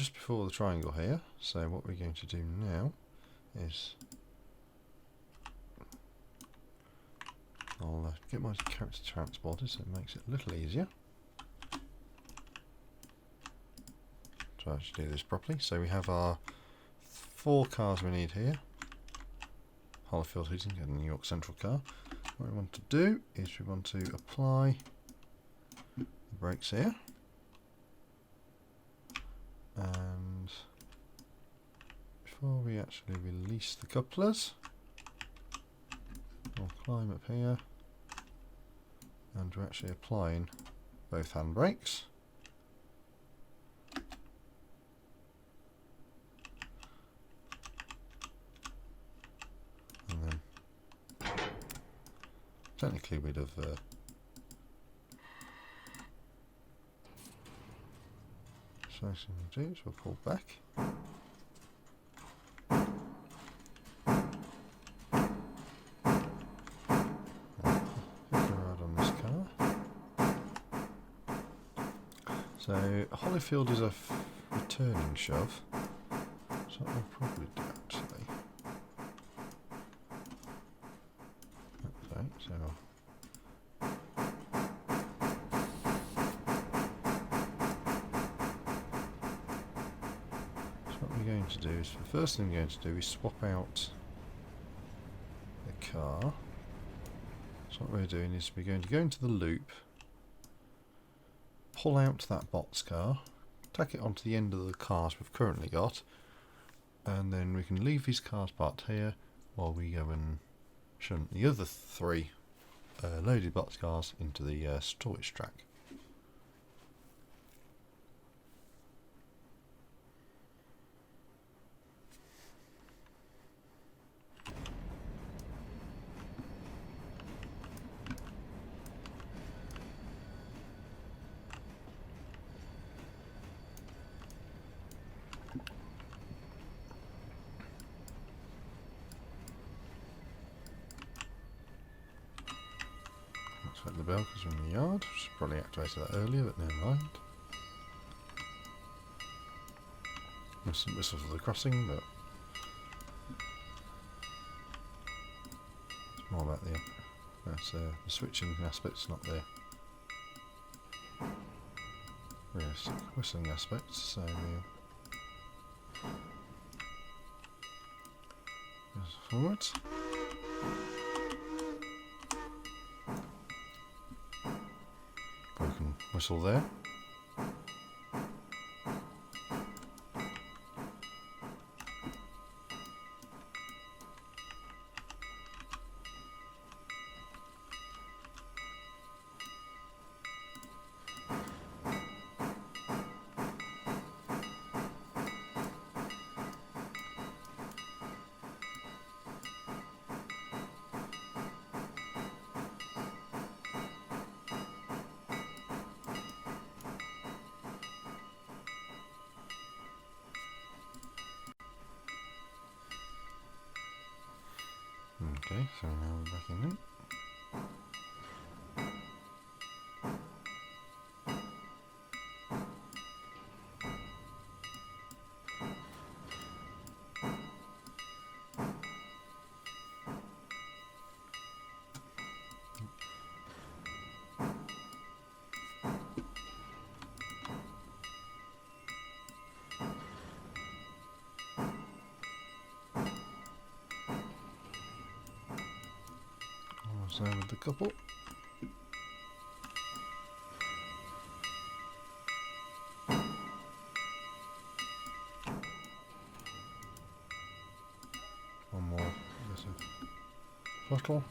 just before the triangle here, so what we're going to do now is I'll get my character transported so it makes it a little easier to actually do this properly. So we have our 4 cars we need here, Ossippee Heating and New York Central car. What we want to do is we want to apply the brakes here, and before we actually release the couplers, we'll climb up here and we're actually applying both hand brakes. And then technically we'd have so we'll do is we'll pull back. So Holyfield is a returning shove, so what we'll probably do actually. Okay, so what we're going to do is, the first thing we're going to do is swap out the car. So what we're doing is we're going to go into the loop, pull out that box car, tack it onto the end of the cars we've currently got, and then we can leave these cars parked here while we go and shunt the other 3 loaded box cars into the storage track. The bell because we're in the yard. Should probably activated that earlier, but never mind. Mustn't whistle for the crossing, but it's more about the switching aspects, not the realistic whistling aspects. So we'll forward. Broken whistle there. Okay, so now we're back in it. So with the couple. One more bit of throttle.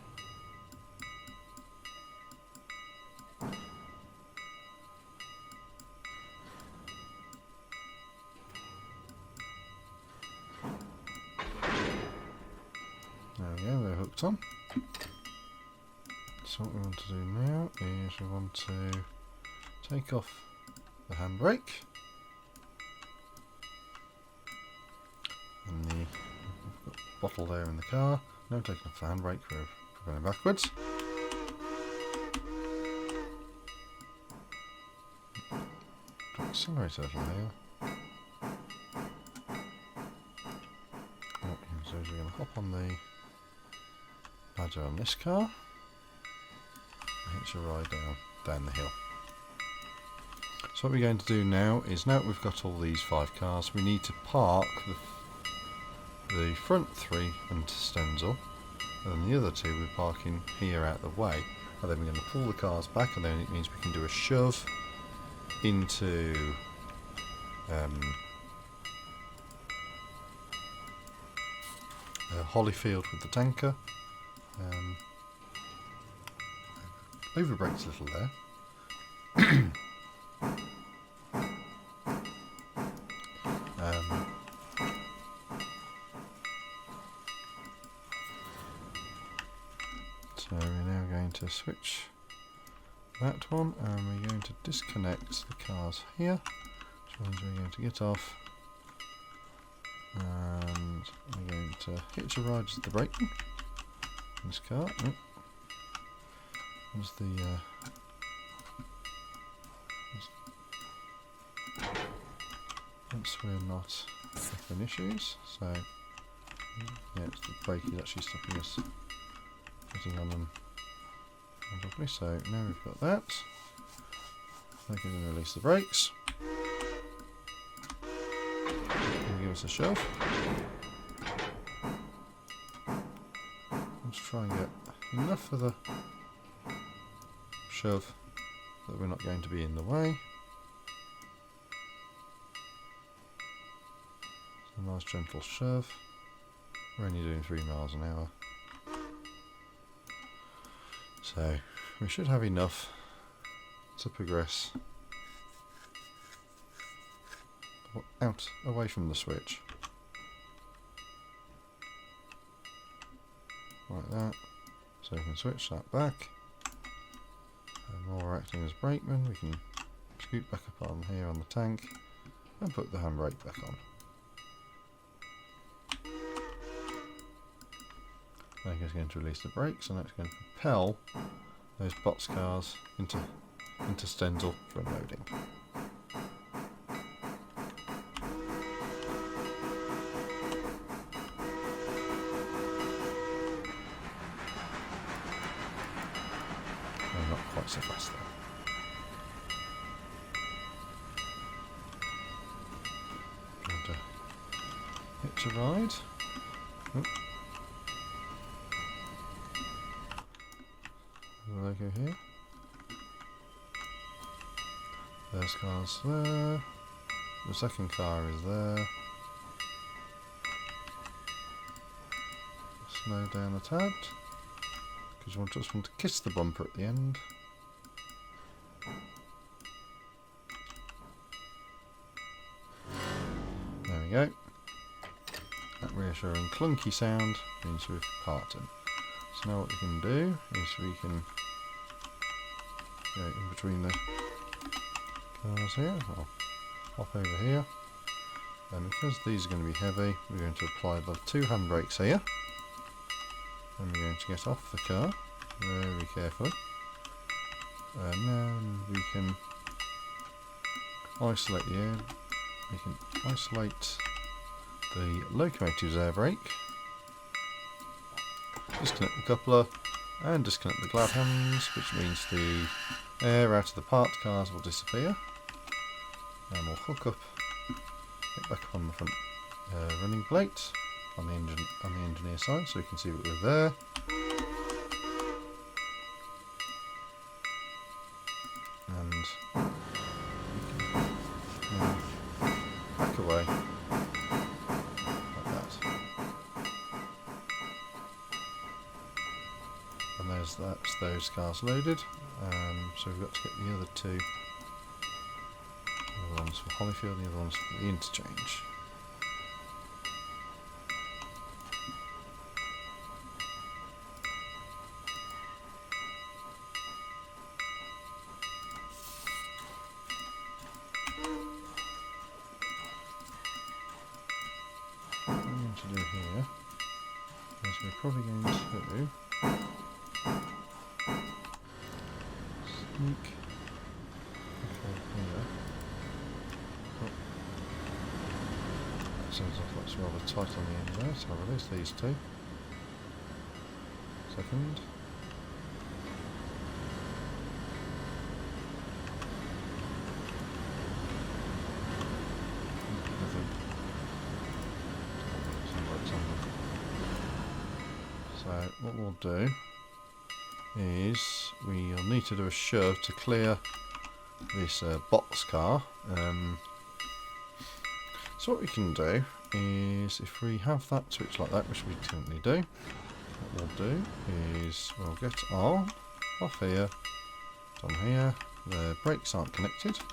There we go, they're hooked on. So what we want to do now is we want to take off the handbrake and the bottle there in the car. No, taking off the handbrake for going backwards. Accelerator here. hop on the ladder on this car. Hitch a ride down the hill. So what we're going to do now is, now that we've got all these 5 cars, we need to park the front 3 into Stenzel, and then the other 2 we're parking here out the way. And then we're going to pull the cars back, and then it means we can do a shove into Hollyfield with the tanker. Over brakes a little there. So we're now going to switch that one, and we're going to disconnect the cars here, which means we're going to get off, and we're going to hitch a ride to the brake in this car. There's the once we're not having issues, so yeah, it's the brake is actually stopping us getting on them properly. So now we've got that, we can release the brakes and give us a shove. Let's try and get enough of the shove that we're not going to be in the way. So a nice gentle shove. We're only doing 3 miles an hour, so we should have enough to progress out away from the switch like that. So we can switch that back. And while we're acting as brakeman, we can scoot back up on here on the tank and put the handbrake back on. Then it's going to release the brakes, and that's going to propel those box cars into Stenzel for unloading. Not quite so fast though. Going to hitch a ride. Oop. The logo here. There's cars there. The second car is there. Slow down a tad, because you just want to kiss the bumper at the end. There we go. That reassuring clunky sound means we've parked in. So now what we can do is we can go in between the cars here. I'll hop over here. And because these are going to be heavy, we're going to apply the 2 handbrakes here. And we're going to get off the car very carefully, and then we can isolate the air. We can isolate the locomotive's air brake, disconnect the coupler, and disconnect the glad hands, which means the air out of the parked cars will disappear. And we'll hook up it back up on the front running plate on the engineer side, so you can see that we're there. And we can back away like that. And that's those cars loaded. So we've got to get the other 2. The other ones for Hollyfield, the other ones for the interchange. To do here is we're probably going to sneak here. seems like that's rather tight on the end there, so I'll release these two. Second. So what we'll do is we'll need to do a shove to clear this box car. So what we can do is, if we have that switch like that, which we currently do, what we'll do is we'll get our off here, on here. The brakes aren't connected. So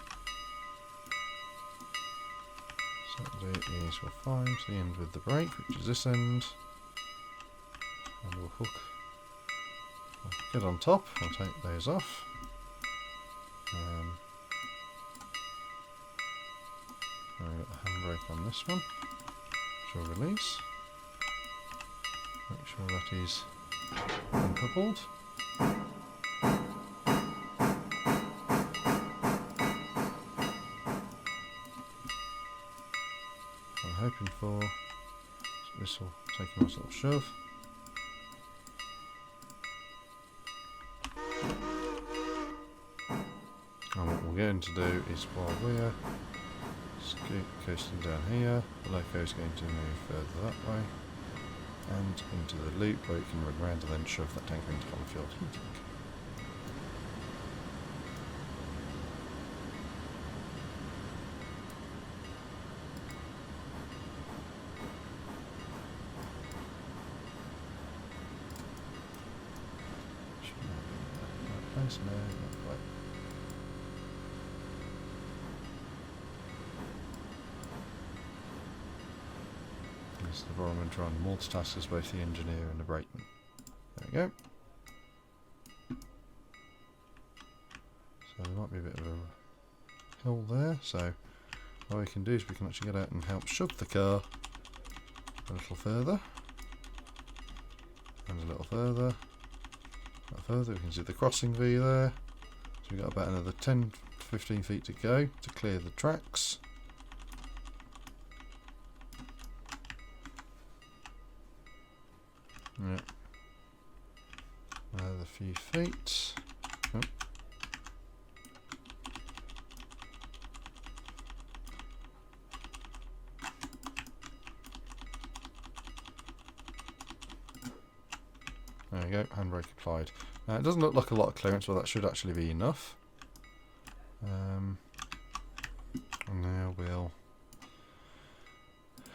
what we'll do is we'll find the end with the brake, which is this end, and we'll hook. We'll get on top. We'll take those off. We've got the handbrake on this one, which will release. Make sure that is uncoupled. What I'm hoping for, so this will take a nice little shove. And what we're going to do is, while we're coasting down here, the loco is going to move further that way and into the loop where it can run around and then shove that tanker into on-field heating. Should not be in the right place, no, not quite. It's the problem when trying to multitask as both the engineer and the brakeman. There we go. So there might be a bit of a hill there, so what we can do is we can actually get out and help shove the car a little further. And a little further. A little further. We can see the crossing V there. So we've got about another 10 to 15 feet to go to clear the tracks. Yeah. Another few feet. Oh. There we go, handbrake applied. Now it doesn't look like a lot of clearance, but that should actually be enough. And now we'll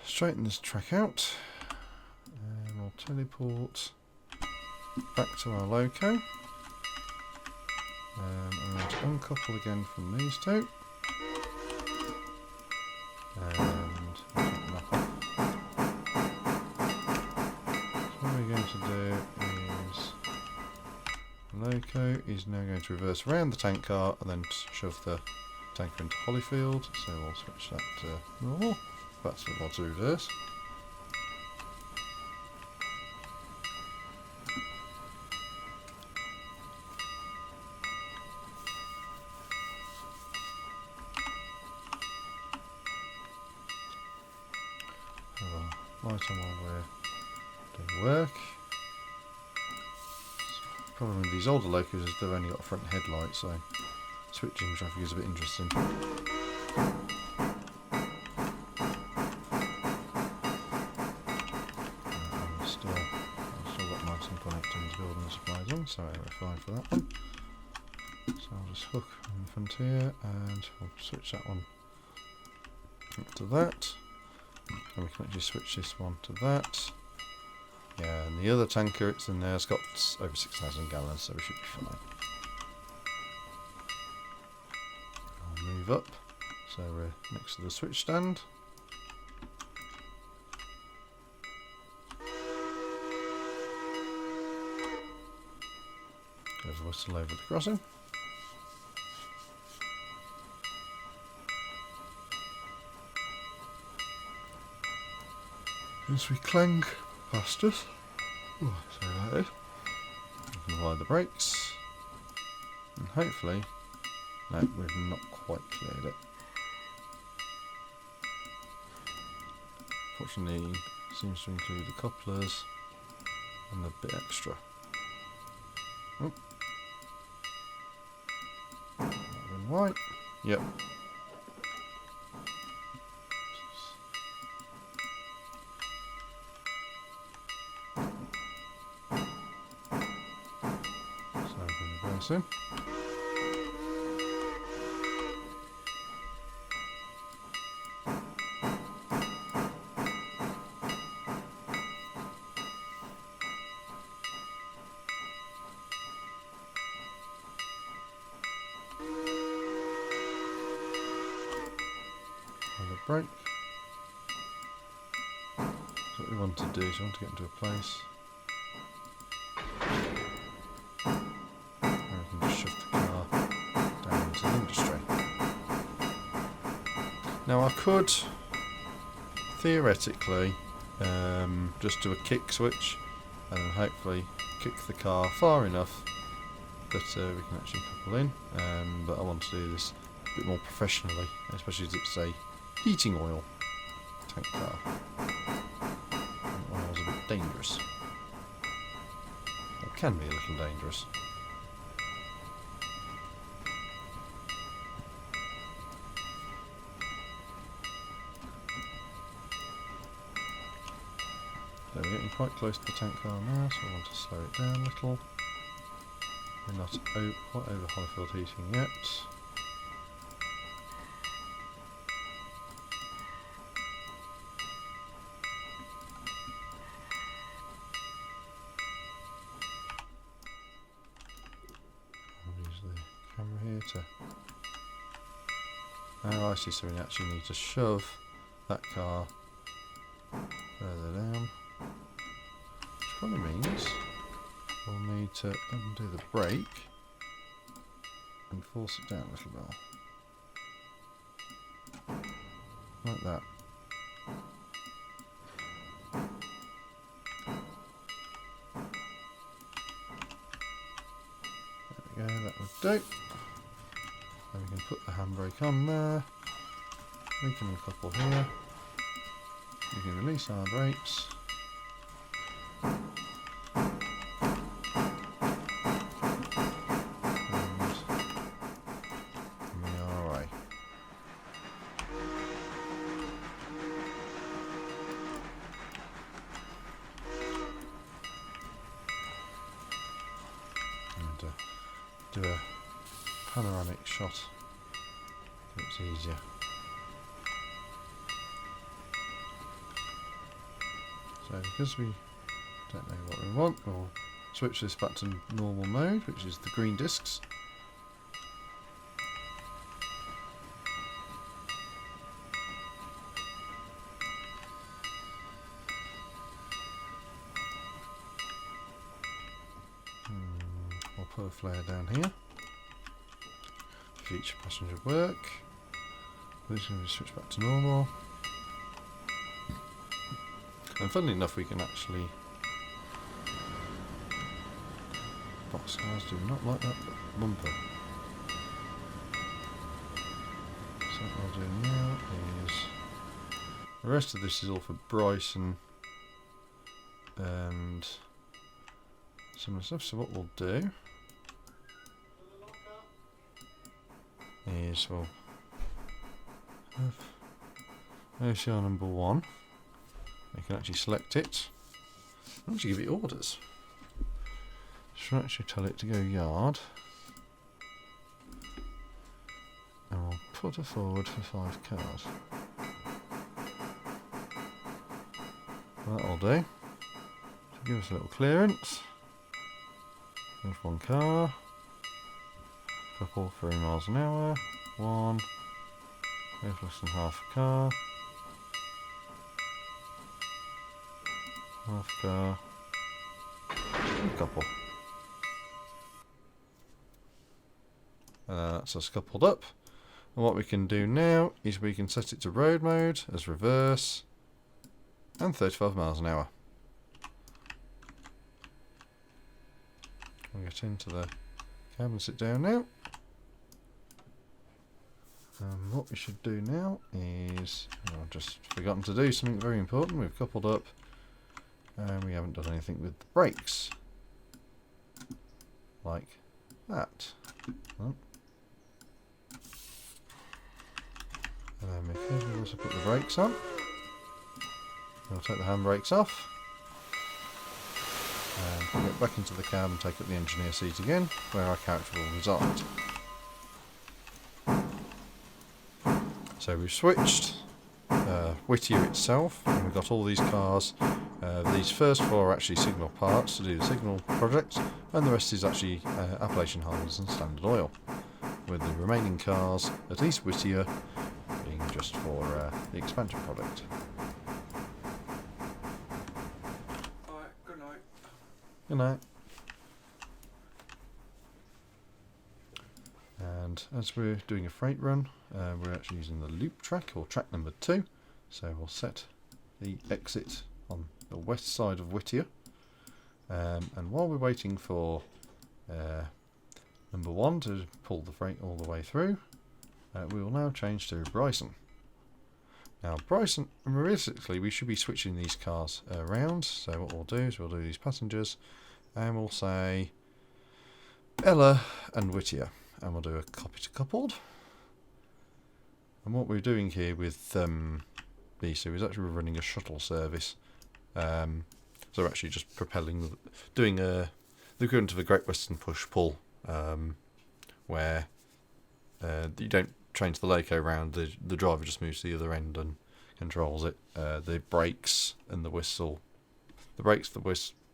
straighten this track out. And we'll teleport back to our loco. I'm going to uncouple again from these two. And take them off. So what we're going to do is loco is now going to reverse around the tank car and then shove the tanker into Holyfield. So we'll switch that to normal. That's what's reverse. Light on while we're doing work. The problem with these older locos is they've only got a front headlight, so switching traffic is a bit interesting. I've still got my some connectors building supplies on, so we're fine for that one. So I'll just hook on the front here and we'll switch that one up to that. And we can actually switch this one to that. Yeah, and the other tanker it's in there has got over 6,000 gallons, so we should be fine. I'll move up, so we're next to the switch stand. There's a whistle over the crossing. As we clang past us, oh, sorry about this, we can apply the brakes, and hopefully, no, we've not quite cleared it. Fortunately, seems to include the couplers and the bit extra. Oh. Right. Yep. So I'm going to reverse in. Brake. So what we want to do is we want to get into a place where we can just shove the car down into the industry. Now I could theoretically just do a kick switch and then hopefully kick the car far enough that we can actually couple in, but I want to do this a bit more professionally, especially as it's a heating oil tank car. And oil's a bit dangerous. It can be a little dangerous. So we're getting quite close to the tank car now, so I want to slow it down a little. We're not quite over high field heating yet. Oh, I see, so we actually need to shove that car further down, which probably means we'll need to undo the brake and force it down a little bit. Like that. There we go, that would do. Then we can put the handbrake on there. We can uncouple here. We can release our brakes. And we are away. And do a panoramic shot so it's easier. So because we don't know what we want, we'll switch this back to normal mode, which is the green discs. We'll put a flare down here for future passenger work. We're just going to switch back to normal. And funnily enough, we can actually... Box cars do not like that bumper. So what I'll do now is... The rest of this is all for Bryson and similar stuff. So what we'll do is we'll have OCR number 1. We can actually select it and actually give it orders. So we'll actually tell it to go yard, and we'll put her forward for 5 cars. That'll do. So give us a little clearance. There's 1 car, couple 3 miles an hour, 1, there's less than half a car. Half car, a couple. That's us coupled up. And what we can do now is we can set it to road mode as reverse and 35 miles an hour. We'll get into the cab and sit down now. What we should do now is, I've just forgotten to do something very important. We've coupled up and we haven't done anything with the brakes. Like that. Oh. And then we can also put the brakes on. We'll take the handbrakes off. And we'll get back into the cab and take up the engineer seat again, where our character will reside. So we've switched Whittier itself, and we've got all these cars. These first 4 are actually signal parts to do the signal project, and the rest is actually Appalachian Holders and Standard Oil, with the remaining cars, at least Whittier, being just for the expansion project. Alright, good night. Good night. And as we're doing a freight run, we're actually using the loop track, or track number 2. So we'll set the exit on the west side of Whittier. And while we're waiting for number 1 to pull the freight all the way through, we will now change to Bryson. Now Bryson, realistically we should be switching these cars around, so what we'll do is we'll do these passengers and we'll say Ella and Whittier, and we'll do a copy to coupled. And what we're doing here with these two is actually we're running a shuttle service. So we're actually just propelling, doing the equivalent of a Great Western push-pull, where you don't change the loco round, the driver just moves to the other end and controls it. The brakes and the whistle,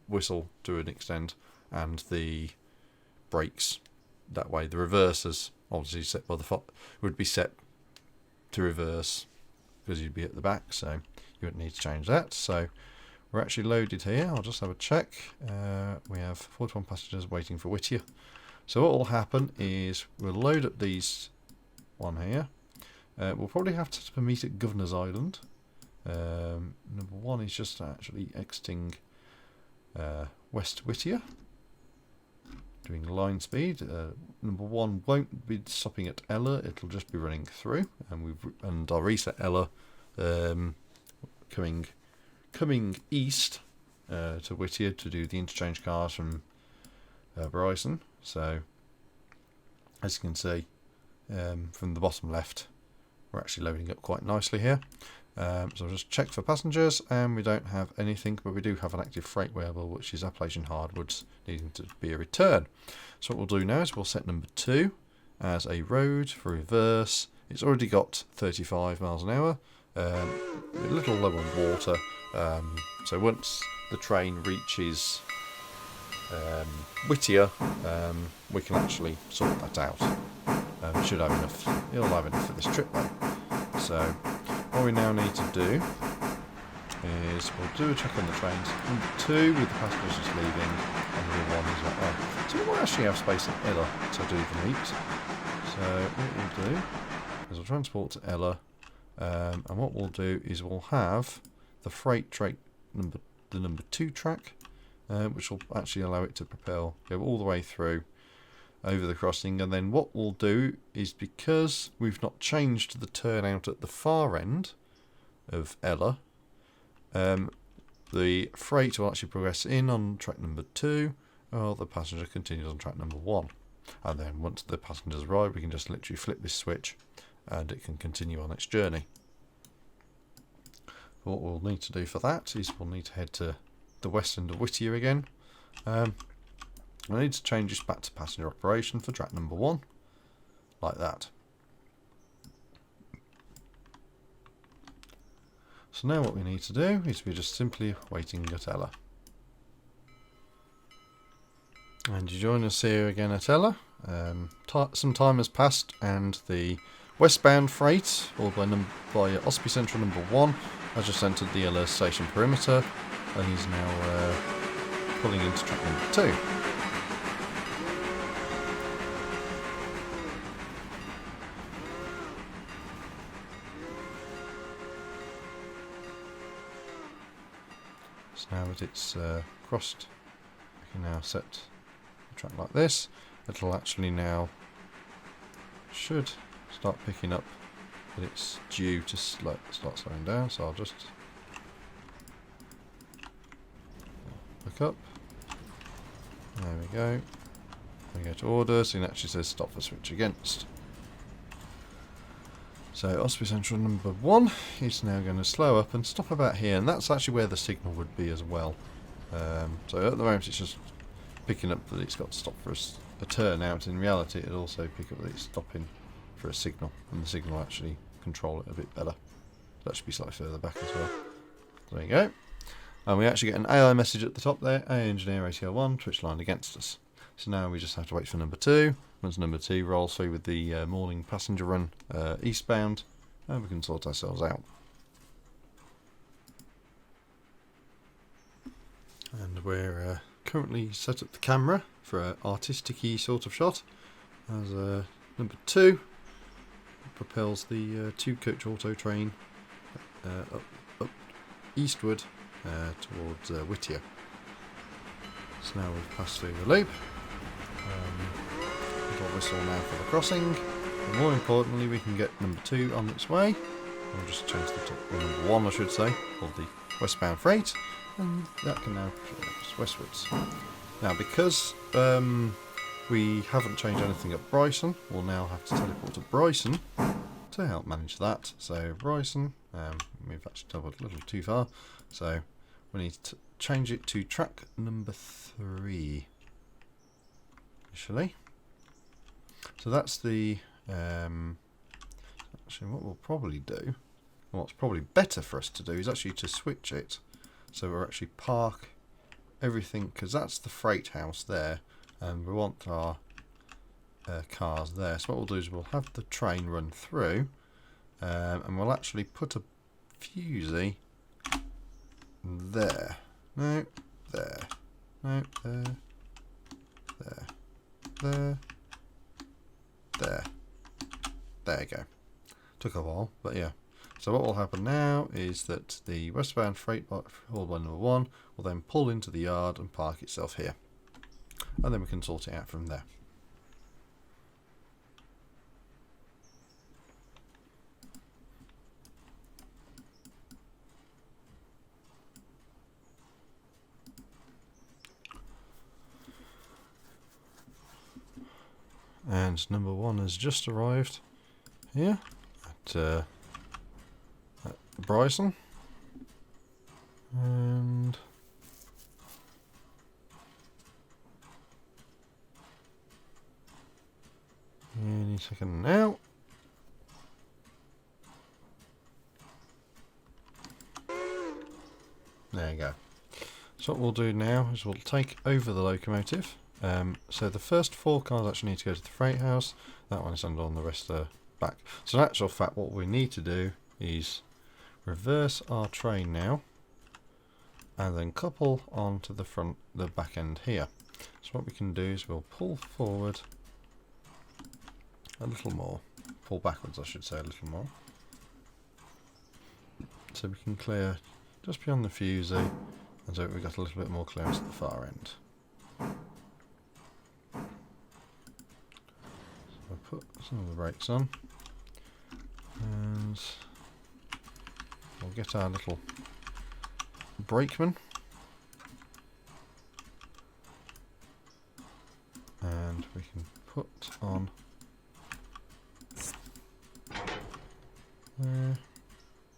whistle to an extent, and the brakes that way. The reversers obviously set by the would be set to reverse because you'd be at the back, so you wouldn't need to change that. So we're actually loaded here. I'll just have a check. We have 41 passengers waiting for Whittier. So what will happen is we'll load up these one here. We'll probably have to meet at Governor's Island. Number 1 is just actually exiting West Whittier, doing line speed. Number 1 won't be stopping at Ella, it'll just be running through, and I'll reset Ella, coming east to Whittier to do the interchange cars from Bryson. So as you can see from the bottom left, we're actually loading up quite nicely here. So I'll just check for passengers, and we don't have anything, but we do have an active freight wheelable, which is Appalachian Hardwoods, needing to be a return. So what we'll do now is we'll set number 2 as a road for reverse. It's already got 35 miles an hour, a little low on water, so once the train reaches Whittier, we can actually sort that out. Should have enough. It'll have enough for this trip though. So what we now need to do is we'll do a check on the trains. Number 2 with the passengers just leaving, and number 1 is not on. So we might actually have space at Ella to do the meet. So what we'll do is we'll transport to Ella, and what we'll do is we'll have the freight track the number 2 track, which will actually allow it to propel, go all the way through over the crossing. And then what we'll do is, because we've not changed the turnout at the far end of Ella, the freight will actually progress in on track number 2, while the passenger continues on track number 1. And then once the passengers arrive, we can just literally flip this switch and it can continue on its journey. What we'll need to do for that is we'll need to head to the west end of Whittier again. I need to change this back to passenger operation for track number 1, like that. So now what we need to do is we're just simply waiting at Ella. And you join us here again at Ella. Some time has passed and the westbound freight, or by Ossippee Central number 1, has just entered the Ella station perimeter and is now pulling into track number 2. So now that it's crossed, we can now set the track like this. It'll actually now should start picking up that it's due to start slowing down. So I'll just look up. There we go. We go to orders, and it actually says stop for switch against. So Ossippee Central number 1 is now going to slow up and stop about here, and that's actually where the signal would be as well. So at the moment it's just picking up that it's got to stop for a turn out. In reality it'll also pick up that it's stopping for a signal, and the signal will actually control it a bit better. That should be slightly further back as well. There you go. And we actually get an AI message at the top there, AI Engineer ATL 1, switch line against us. So now we just have to wait for number 2. Once number 2 rolls through with the morning passenger run eastbound, and we can sort ourselves out. And we're currently set up the camera for an artistic-y sort of shot, as number 2 propels the 2-coach auto train up eastward towards Whittier. So now we've passed through the loop. Little whistle now for the crossing. And more importantly, we can get number 2 on its way. We'll just change the top, or number 1 I should say, called the westbound freight, and that can now push westwards. Now because we haven't changed anything at Bryson, we'll now have to teleport to Bryson to help manage that. So Bryson, we've actually travelled a little too far, so we need to change it to track number 3 initially. So that's the actually what we'll probably do, what's probably better for us to do, is actually to switch it so we'll actually park everything, because that's the freight house there and we want our cars there. So what we'll do is we'll have the train run through, and we'll actually put a fusee there. No, there. No, there. There. There. There. There you go. Took a while, but yeah. So what will happen now is that the westbound freight hauled by number 1 will then pull into the yard and park itself here. And then we can sort it out from there. And number 1 has just arrived here at Bryson, and any second now. There you go. So what we'll do now is we'll take over the locomotive. So the first 4 cars actually need to go to the freight house. That one is under on the rest of the back. So in actual fact what we need to do is reverse our train now and then couple onto the back end here. So what we can do is we'll pull forward a little more, pull backwards I should say a little more, so we can clear just beyond the fusee, and so we've got a little bit more clearance at the far end. So I'll put some of the brakes on and we'll get our little brakeman and we can put on there,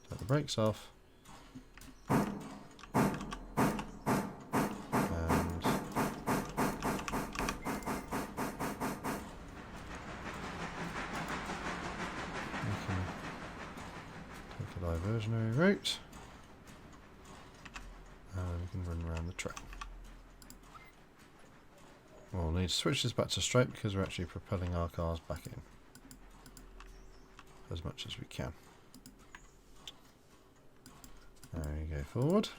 take the brakes off, and we can take a diversionary route and we can run around the train. We'll need to switch this back to straight because we're actually propelling our cars back in as much as we can. There we go, forward.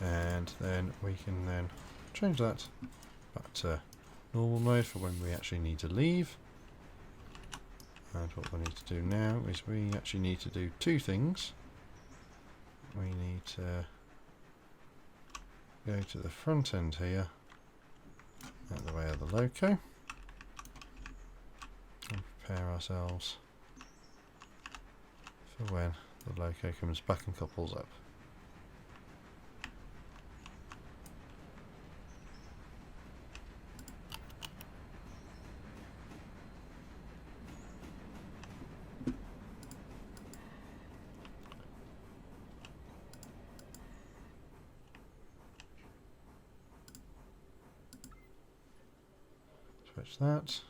And then we can then change that back to normal mode for when we actually need to leave. And what we need to do now is we actually need to do two things. We need to go to the front end here, out the way of the loco, and prepare ourselves for when the loco comes back and couples up. Switch that.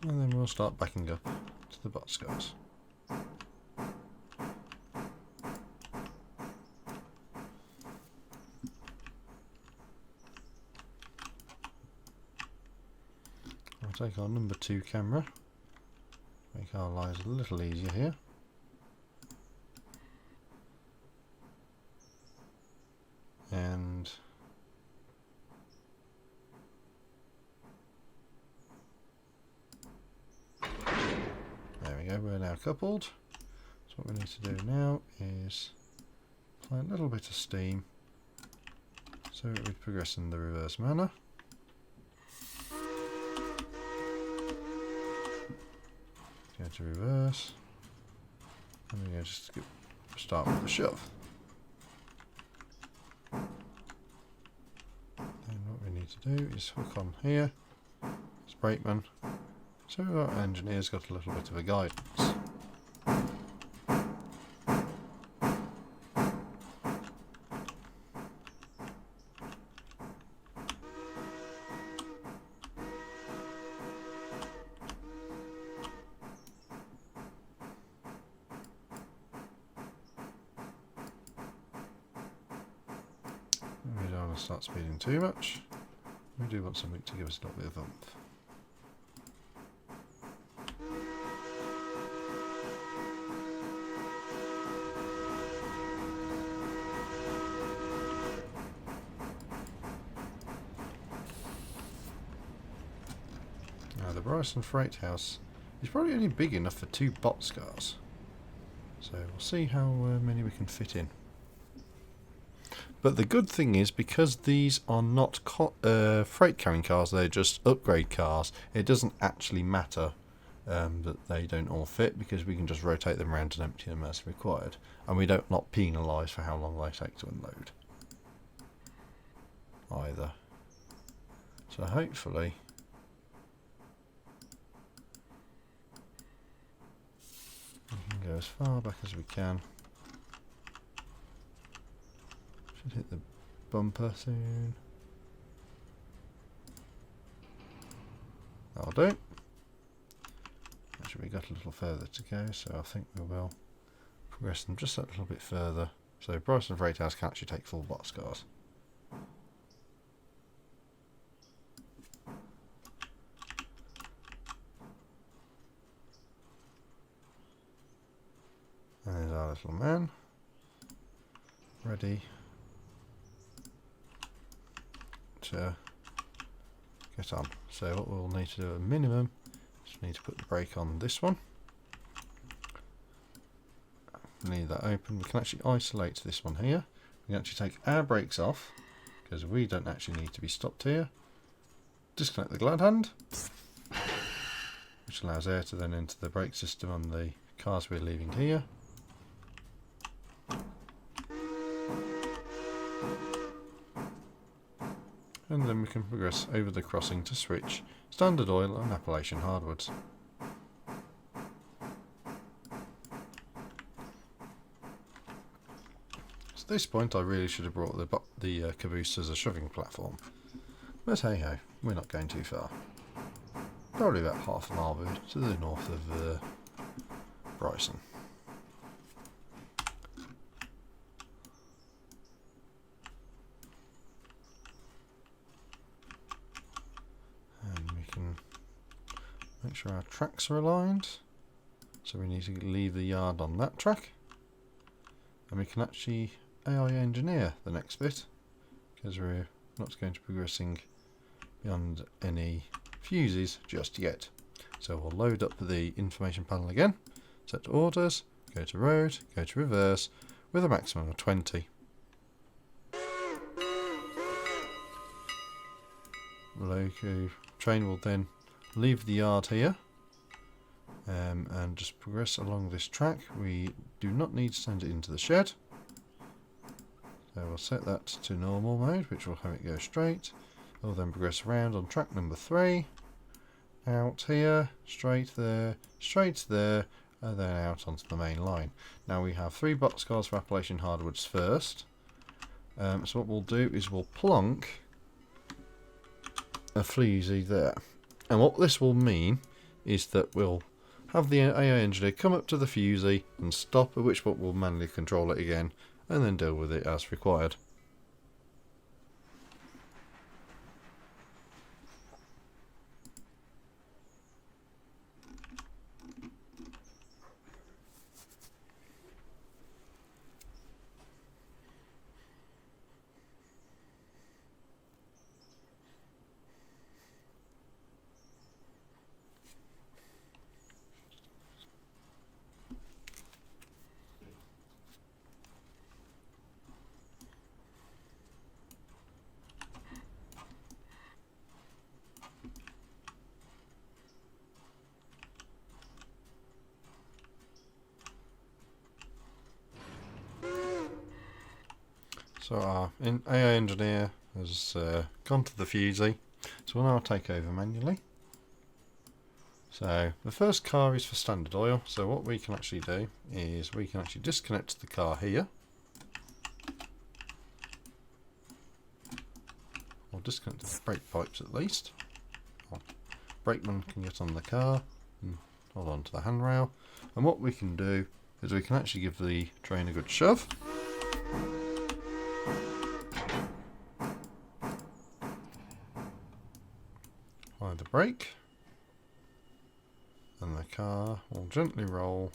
And then we'll start backing up to the boxcars. We'll take our number 2 camera, make our lives a little easier here. And there we go, we're now coupled. So what we need to do now is apply a little bit of steam so that we progress in the reverse manner. Go to reverse, and then just start with the shove. Then what we need to do is hook on here, it's brakeman, so our engineer's got a little bit of a guidance. We don't want to start speeding too much. We do want something to give us a little bit of oomph. Now the Bryson Freight House is probably only big enough for 2 boxcars, so we'll see how many we can fit in. But the good thing is, because these are not freight carrying cars, they're just upgrade cars, it doesn't actually matter that they don't all fit, because we can just rotate them around and empty them as required, and we don't not penalise for how long they take to unload either. So hopefully we can go as far back as we can. Should hit the bumper soon. That'll do. Actually, we got a little further to go, so I think we will progress them just a little bit further. So Bryson Freight House can actually take full boxcars. And there's our little man, ready to get on. So what we'll need to do at a minimum is we need to put the brake on this one. Leave that open. We can actually isolate this one here. We can actually take our brakes off because we don't actually need to be stopped here. Disconnect the glad hand, which allows air to then enter the brake system on the cars we're leaving here. And then we can progress over the crossing to switch Standard Oil and Appalachian Hardwoods. So at this point I really should have brought the caboose as a shoving platform. But hey ho, we're not going too far. Probably about half a mile to the north of Bryson. Make sure our tracks are aligned, so we need to leave the yard on that track, and we can actually AI engineer the next bit because we're not going to be progressing beyond any fuses just yet. So we'll load up the information panel again, set to orders, go to road, go to reverse with a maximum of 20. The loco train will then leave the yard here and just progress along this track. We do not need to send it into the shed, so we'll set that to normal mode, which will have it go straight. We'll then progress around on track number 3, out here, straight there, and then out onto the main line. Now we have 3 boxcars for Appalachian hardwoods first, so what we'll do is we'll plonk a fleasy there, and what this will mean is that we'll have the AI engineer come up to the fusee and stop, at which point we'll manually control it again and then deal with it as required. So our AI engineer has gone to the fusee, so we'll now take over manually. So the first car is for standard oil, so what we can actually do is we can actually disconnect the car here, or disconnect the brake pipes at least. Brakeman can get on the car and hold on to the handrail, and what we can do is we can actually give the train a good shove. Apply the brake, and the car will gently roll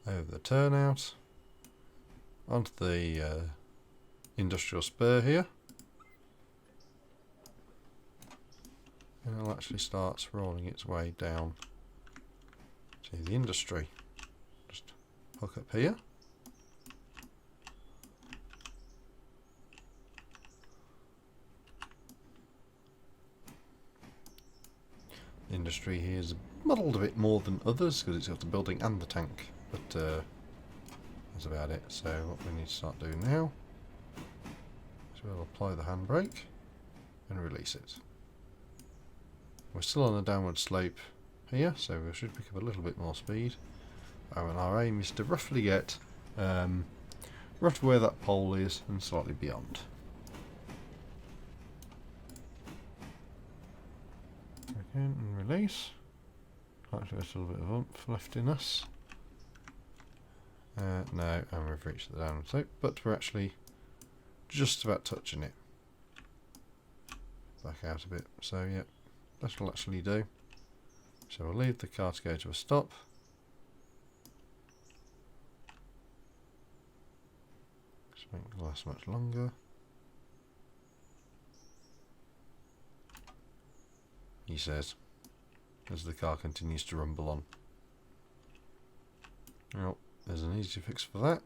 over the turnout onto the industrial spur here, and it'll actually start rolling its way down to the industry. Just hook up here. Industry here is muddled a bit more than others because it's got the building and the tank, but that's about it. So what we need to start doing now is we'll apply the handbrake and release it. We're still on a downward slope here, so we should pick up a little bit more speed. And our aim is to roughly get roughly where that pole is and slightly beyond. Again, and release. Actually, there's a little bit of oomph left in us. No, and we've reached the downward slope, but we're actually just about touching it. Back out a bit. So, yeah, that will actually do. So we'll leave the car to go to a stop. Just make it last much longer. He says, as the car continues to rumble on. Well, there's an easy fix for that.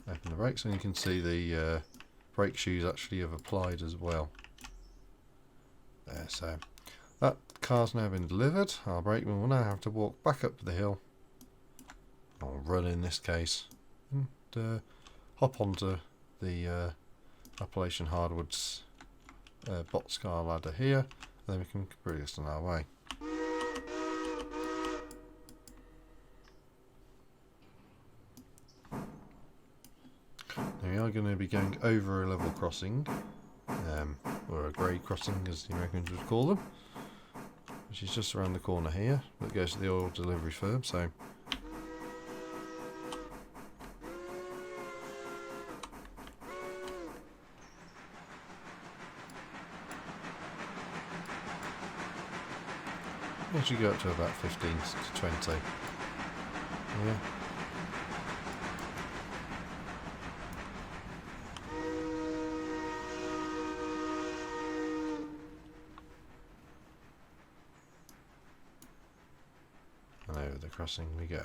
Open the brakes and you can see the brake shoes actually have applied as well. There, so that car's now been delivered. Our brakeman will now have to walk back up the hill, or run in this case, and hop onto the Appalachian Hardwoods boxcar ladder here, and then we can progress on our way. Now we are going to be going over a level crossing, or a grade crossing as the Americans would call them, which is just around the corner here, that goes to the oil delivery firm. So it should go up to about 15 to 20. Yeah. crossing we go.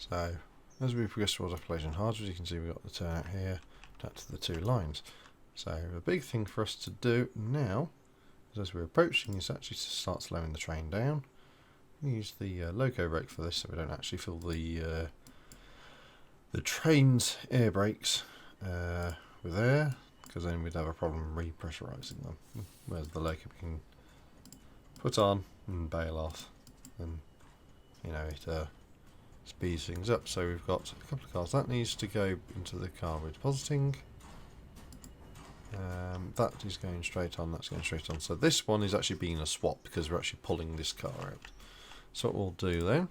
So, as we progress towards occupation hard, as you can see, we've got the turnout here, attached to the two lines. So, the big thing for us to do now, is as we're approaching, is actually to start slowing the train down. We use the loco brake for this, so we don't actually feel the train's air brakes with air, because then we'd have a problem repressurising them. Whereas the loco we can put on and bail off, and you know it speeds things up. So we've got a couple of cars that needs to go into the car we're depositing. That is going straight on, that's going straight on. So this one is actually being a swap because we're actually pulling this car out. So what we'll do then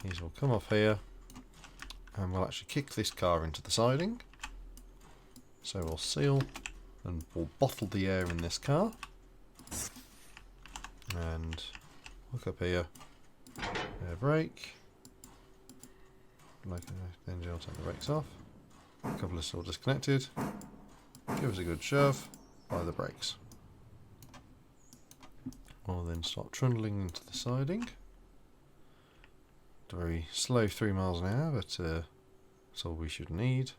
is we'll come off here and we'll actually kick this car into the siding. So we'll seal and we'll bottle the air in this car. And look up here, air brake. Like the engine will take the brakes off. A couple are still disconnected. Give us a good shove by the brakes. We'll then start trundling into the siding. Very slow 3 miles an hour, but that's all we should need.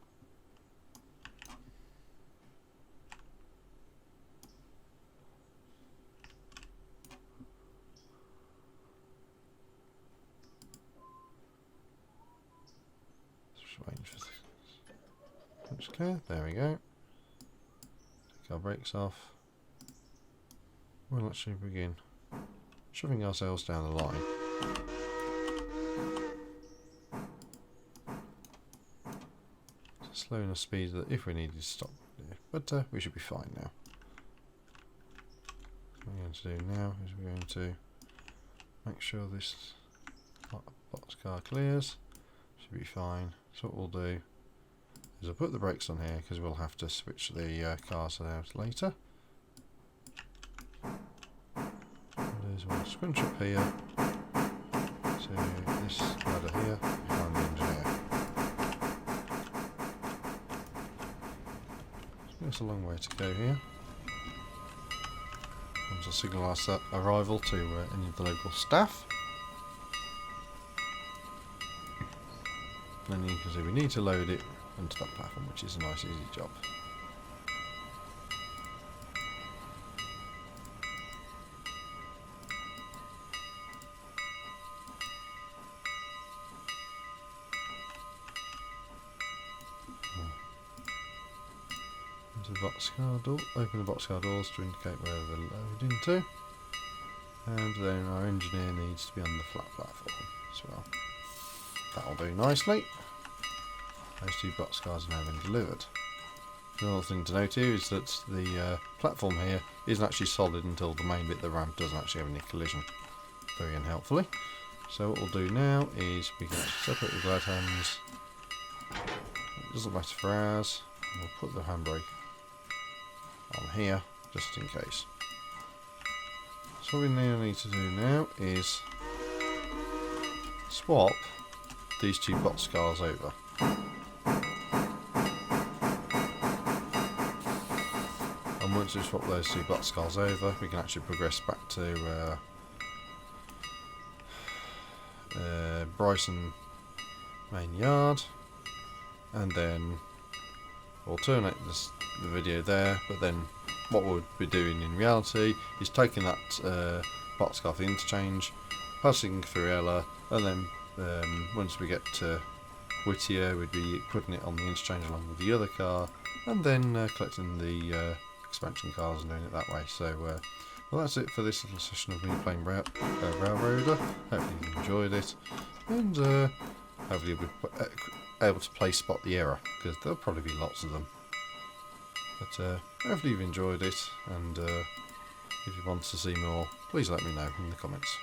Waiting for this. Okay, there we go. Take our brakes off. We'll actually begin shoving ourselves down the line. Slow enough speed that if we needed to stop, but we should be fine now. What we're going to do now is we're going to make sure this boxcar clears. Should be fine. So what we'll do is I'll put the brakes on here because we'll have to switch the cars out later. We'll scrunch up here to this ladder here behind the engineer. So there's a long way to go here. Once I signalise that arrival to any of the local staff. And then you can see we need to load it onto that platform, which is a nice easy job. Into the boxcar door, open the boxcar doors to indicate where they're loading to. And then our engineer needs to be on the flat platform as well. That'll do nicely. Those two boxcars have now been delivered. The other thing to note here is that the platform here isn't actually solid until the main bit of the ramp doesn't actually have any collision. Very unhelpfully. So what we'll do now is we can separate the glad hands. It doesn't matter for ours. We'll put the handbrake on here just in case. So what we now need to do now is swap these two boxcars over. And once we swap those two boxcars over, we can actually progress back to Bryson main yard, and then we'll terminate the video there. But then what we'll be doing in reality is taking that boxcar for the interchange, passing through Ella, and then once we get to Whittier, we'd be putting it on the interchange along with the other car, and then collecting the expansion cars and doing it that way. So, well, that's it for this little session of me playing Railroader. Hopefully you enjoyed it, and hopefully you'll be able to play Spot the Error, because there'll probably be lots of them. But hopefully you've enjoyed it, and if you want to see more, please let me know in the comments.